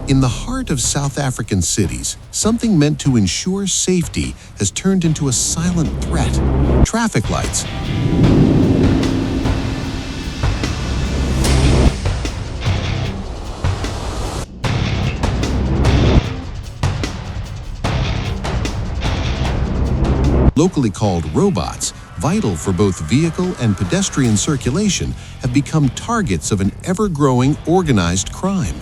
In the heart of South African cities, something meant to ensure safety has turned into a silent threat: traffic lights. Locally called robots, vital for both vehicle and pedestrian circulation, have become targets of an ever-growing organized crime.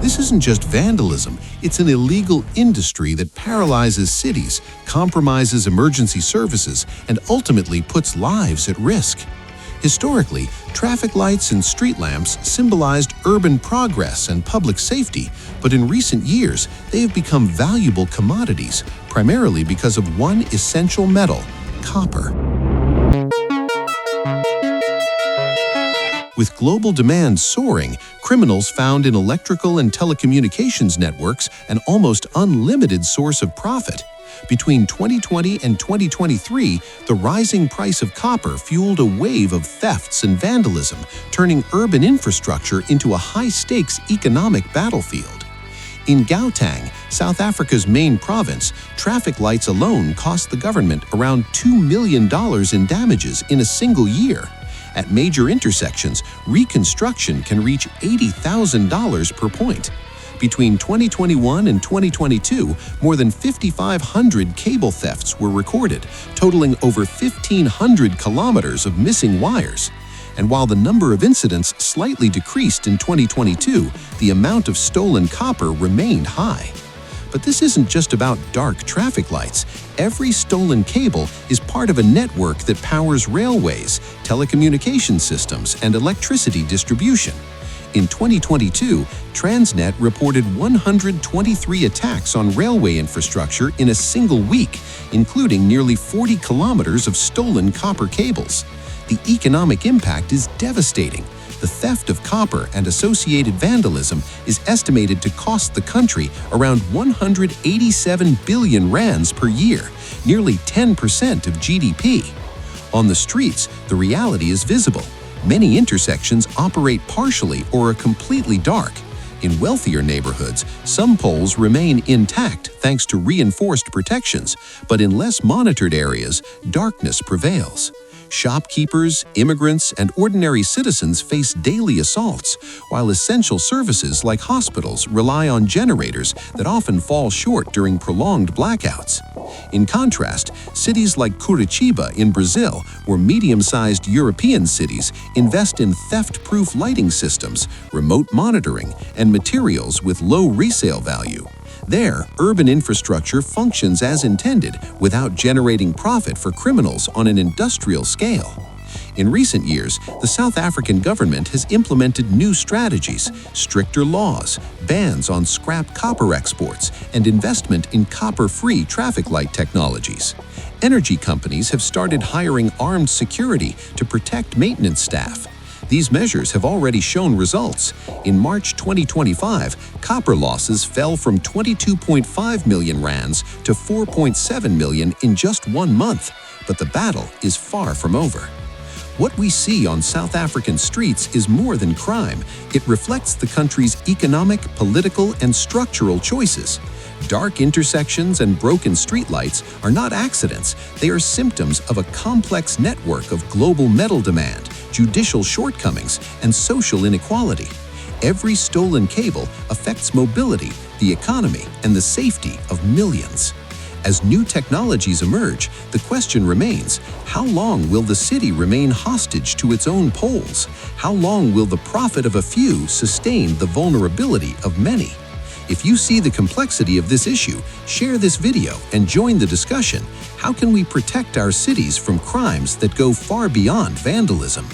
This isn't just vandalism, it's an illegal industry that paralyzes cities, compromises emergency services, and ultimately puts lives at risk. Historically, traffic lights and street lamps symbolized urban progress and public safety, but in recent years, they have become valuable commodities, primarily because of one essential metal: copper. With global demand soaring, criminals found in electrical and telecommunications networks an almost unlimited source of profit. Between 2020 and 2023, the rising price of copper fueled a wave of thefts and vandalism, turning urban infrastructure into a high-stakes economic battlefield. In Gauteng, South Africa's main province, traffic lights alone cost the government around $2 million in damages in a single year. At major intersections, reconstruction can reach $80,000 per point. Between 2021 and 2022, more than 5,500 cable thefts were recorded, totaling over 1,500 kilometers of missing wires. And while the number of incidents slightly decreased in 2022, the amount of stolen copper remained high. But this isn't just about dark traffic lights. Every stolen cable is part of a network that powers railways, telecommunication systems, and electricity distribution. In 2022, Transnet reported 123 attacks on railway infrastructure in a single week, including nearly 40 kilometers of stolen copper cables. The economic impact is devastating. The theft of copper and associated vandalism is estimated to cost the country around 187 billion rands per year, nearly 10% of GDP. On the streets, the reality is visible. Many intersections operate partially or are completely dark. In wealthier neighborhoods, some poles remain intact thanks to reinforced protections, but in less monitored areas, darkness prevails. Shopkeepers, immigrants, and ordinary citizens face daily assaults, while essential services like hospitals rely on generators that often fall short during prolonged blackouts. In contrast, cities like Curitiba in Brazil, or medium-sized European cities, invest in theft-proof lighting systems, remote monitoring, and materials with low resale value. There, urban infrastructure functions as intended without generating profit for criminals on an industrial scale. In recent years, the South African government has implemented new strategies, stricter laws, bans on scrap copper exports, and investment in copper-free traffic light technologies. Energy companies have started hiring armed security to protect maintenance staff. These measures have already shown results. In March 2025, copper losses fell from 22.5 million rands to 4.7 million in just 1 month, but the battle is far from over. What we see on South African streets is more than crime. It reflects the country's economic, political, and structural choices. Dark intersections and broken streetlights are not accidents. They are symptoms of a complex network of global metal demand, judicial shortcomings, and social inequality. Every stolen cable affects mobility, the economy, and the safety of millions. As new technologies emerge, the question remains: how long will the city remain hostage to its own poles? How long will the profit of a few sustain the vulnerability of many? If you see the complexity of this issue, share this video and join the discussion. How can we protect our cities from crimes that go far beyond vandalism?